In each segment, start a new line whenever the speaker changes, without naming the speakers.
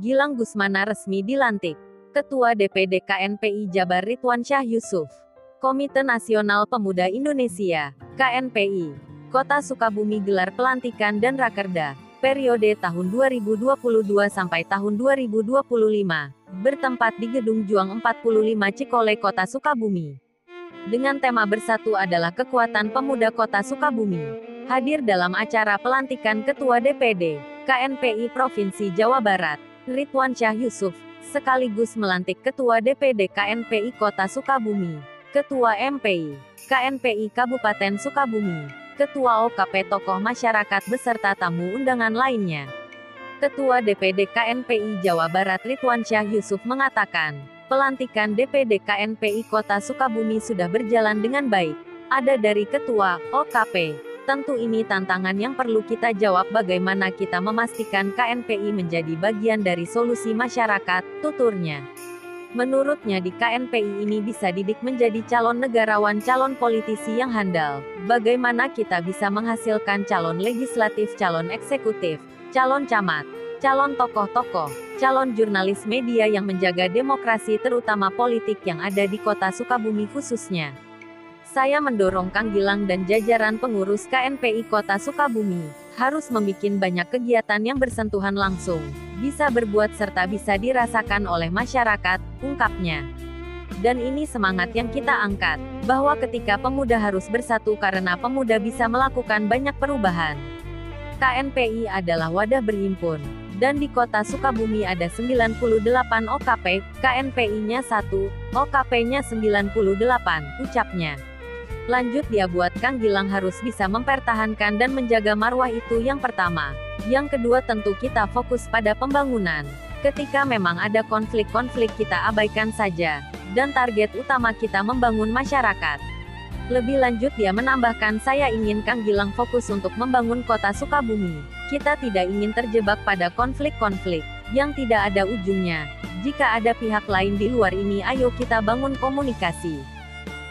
Gilang Gusmana resmi dilantik. Ketua DPD KNPI Jabar Ridwansyah Yusuf. Komite Nasional Pemuda Indonesia, KNPI. Kota Sukabumi gelar pelantikan dan rakerda. Periode tahun 2022 sampai tahun 2025. Bertempat di Gedung Juang 45 Cikole Kota Sukabumi. Dengan tema bersatu adalah kekuatan pemuda Kota Sukabumi. Hadir dalam acara pelantikan Ketua DPD KNPI Provinsi Jawa Barat, Ridwansyah Yusuf, sekaligus melantik Ketua DPD KNPI Kota Sukabumi, Ketua MPI KNPI Kabupaten Sukabumi, Ketua OKP tokoh masyarakat beserta tamu undangan lainnya. Ketua DPD KNPI Jawa Barat Ridwansyah Yusuf mengatakan, pelantikan DPD KNPI Kota Sukabumi sudah berjalan dengan baik. Ada dari Ketua, OKP. Tentu ini tantangan yang perlu kita jawab, bagaimana kita memastikan KNPI menjadi bagian dari solusi masyarakat, tuturnya. Menurutnya di KNPI ini bisa didik menjadi calon negarawan, calon politisi yang handal. Bagaimana kita bisa menghasilkan calon legislatif, calon eksekutif, calon camat, calon tokoh-tokoh, calon jurnalis media yang menjaga demokrasi terutama politik yang ada di Kota Sukabumi khususnya. Saya mendorong Kang Gilang dan jajaran pengurus KNPI Kota Sukabumi, harus membuat banyak kegiatan yang bersentuhan langsung, bisa berbuat serta bisa dirasakan oleh masyarakat, ungkapnya. Dan ini semangat yang kita angkat, bahwa ketika pemuda harus bersatu karena pemuda bisa melakukan banyak perubahan. KNPI adalah wadah berhimpun, dan di Kota Sukabumi ada 98 OKP, KNPI-nya 1, OKP-nya 98, ucapnya. Lanjut dia buat Kang Gilang harus bisa mempertahankan dan menjaga marwah itu yang pertama. Yang kedua tentu kita fokus pada pembangunan. Ketika memang ada konflik-konflik kita abaikan saja. Dan target utama kita membangun masyarakat. Lebih lanjut dia menambahkan, saya ingin Kang Gilang fokus untuk membangun Kota Sukabumi. Kita tidak ingin terjebak pada konflik-konflik yang tidak ada ujungnya. Jika ada pihak lain di luar ini, ayo kita bangun komunikasi.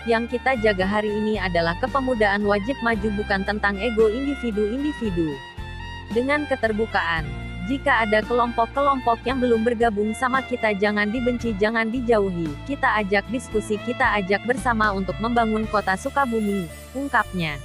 Yang kita jaga hari ini adalah kepemudaan wajib maju, bukan tentang ego individu-individu. Dengan keterbukaan, jika ada kelompok-kelompok yang belum bergabung sama kita, jangan dibenci, jangan dijauhi. Kita ajak diskusi, kita ajak bersama untuk membangun Kota Sukabumi, ungkapnya.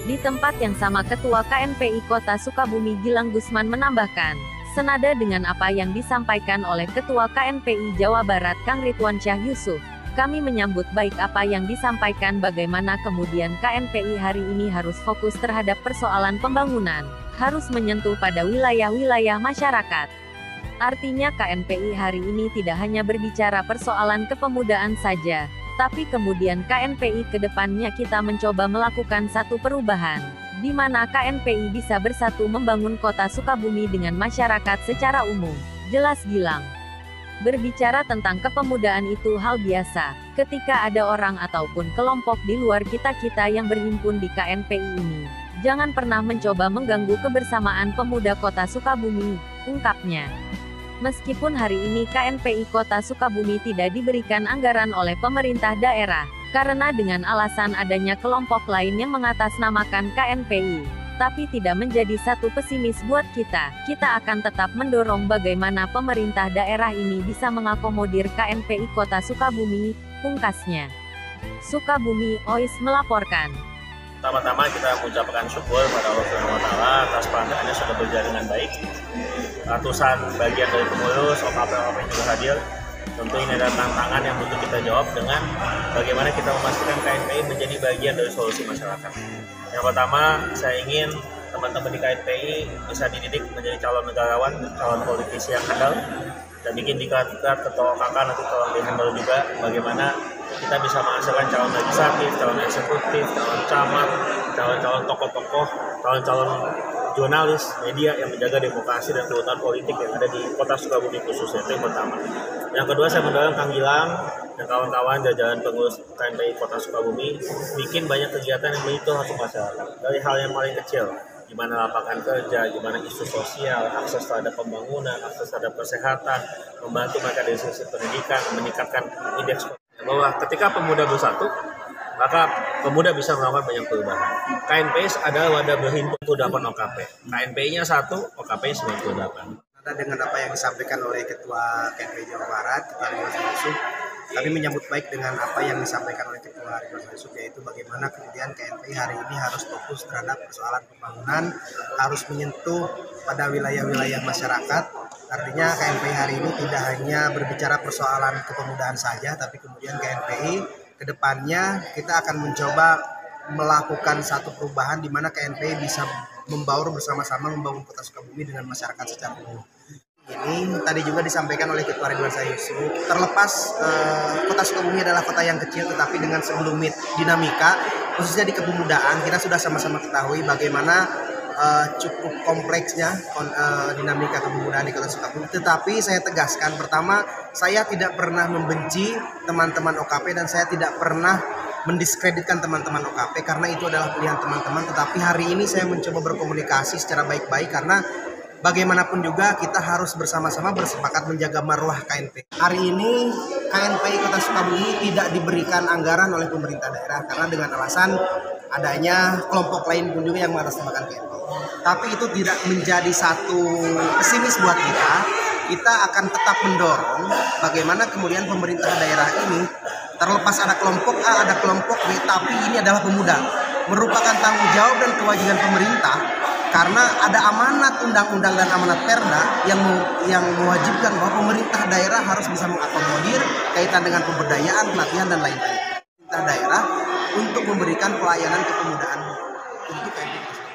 Di tempat yang sama Ketua KNPI Kota Sukabumi Gilang Gusman menambahkan, senada dengan apa yang disampaikan oleh Ketua KNPI Jawa Barat Kang Ridwansyah Yusuf. Kami menyambut baik apa yang disampaikan, bagaimana kemudian KNPI hari ini harus fokus terhadap persoalan pembangunan, harus menyentuh pada wilayah-wilayah masyarakat. Artinya KNPI hari ini tidak hanya berbicara persoalan kepemudaan saja, tapi kemudian KNPI ke depannya kita mencoba melakukan satu perubahan, di mana KNPI bisa bersatu membangun Kota Sukabumi dengan masyarakat secara umum. Jelas Gilang. Berbicara tentang kepemudaan itu hal biasa, ketika ada orang ataupun kelompok di luar kita-kita yang berhimpun di KNPI ini. Jangan pernah mencoba mengganggu kebersamaan pemuda Kota Sukabumi, ungkapnya. Meskipun hari ini KNPI Kota Sukabumi tidak diberikan anggaran oleh pemerintah daerah, karena dengan alasan adanya kelompok lain yang mengatasnamakan KNPI. Tapi tidak menjadi satu pesimis buat kita. Kita akan tetap mendorong bagaimana pemerintah daerah ini bisa mengakomodir KNPI Kota Sukabumi, pungkasnya. Sukabumi Ois melaporkan.
Pertama-tama kita mengucapkan syukur pada Allah Subhanahu wa Ta'ala atas pelantikannya sudah berjalan dengan baik. Ratusan bagian dari pengurus, OKP juga hadir. Tentu ini adalah tantangan yang butuh kita jawab dengan bagaimana kita memastikan KNPI menjadi bagian dari solusi masyarakat. Yang pertama, saya ingin teman-teman di KNPI bisa dididik menjadi calon negarawan, calon politisi yang handal, dan bikin diklat-diklat ketua kakak nanti tolong dihandle juga bagaimana kita bisa menghasilkan calon legislatif, calon eksekutif, calon camat, calon-calon tokoh-tokoh, calon-calon jurnalis, media yang menjaga demokrasi dan keutuhan politik yang ada di Kota Sukabumi khususnya. Itu yang pertama. Yang kedua, saya mendorong Kang Gilang dan kawan-kawan jajaran pengurus KNPI Kota Sukabumi bikin banyak kegiatan yang menyentuh hati masyarakat. Dari hal yang paling kecil, gimana lapangan kerja, gimana isu sosial, akses terhadap pembangunan, akses terhadap kesehatan, membantu mereka dari sisi pendidikan, meningkatkan indeks. Bahwa ketika pemuda bersatu, maka pemuda bisa melakukan banyak perubahan. KNPI adalah wadah berhimpun 98 OKP. KNPI-nya 1, OKP-nya 98.
Dengan apa yang disampaikan oleh Ketua KNPI Jawa Barat, Ketua Ridwan Yusuf, kami menyambut baik dengan apa yang disampaikan oleh Ketua Ridwan Yusuf, yaitu bagaimana kemudian KNPI hari ini harus fokus terhadap persoalan pembangunan, harus menyentuh pada wilayah-wilayah masyarakat. Artinya KNPI hari ini tidak hanya berbicara persoalan kepemudaan saja, tapi kemudian KNPI kedepannya kita akan mencoba melakukan satu perubahan di mana KNPI bisa membaur bersama-sama membangun Kota Sukabumi dengan masyarakat secara umum. Ini tadi juga disampaikan oleh Ketua Ridwan Yusuf, terlepas Kota Sukabumi adalah kota yang kecil, tetapi dengan sebelum dinamika, khususnya di kepemudaan, kita sudah sama-sama ketahui bagaimana cukup kompleksnya dinamika kepemudaan di Kota Sukabumi. Tetapi saya tegaskan, pertama, saya tidak pernah membenci teman-teman OKP dan saya tidak pernah mendiskreditkan teman-teman OKP karena itu adalah pilihan teman-teman. Tetapi hari ini saya mencoba berkomunikasi secara baik-baik karena bagaimanapun juga kita harus bersama-sama bersepakat menjaga marwah KNPI. Hari ini KNPI Kota Sukabumi tidak diberikan anggaran oleh pemerintah daerah karena dengan alasan adanya kelompok lain pun juga yang mengatasnamakan KNPI. Tapi itu tidak menjadi satu pesimis buat kita. Kita akan tetap mendorong bagaimana kemudian pemerintah daerah ini, terlepas ada kelompok A, ada kelompok B, tapi ini adalah pemuda, merupakan tanggung jawab dan kewajiban pemerintah karena ada amanat undang-undang dan amanat Perda yang mewajibkan bahwa pemerintah daerah harus bisa mengakomodir kaitan dengan pemberdayaan, pelatihan dan lain-lain. Pemerintah daerah untuk memberikan pelayanan kepemudaan untuk KNPI.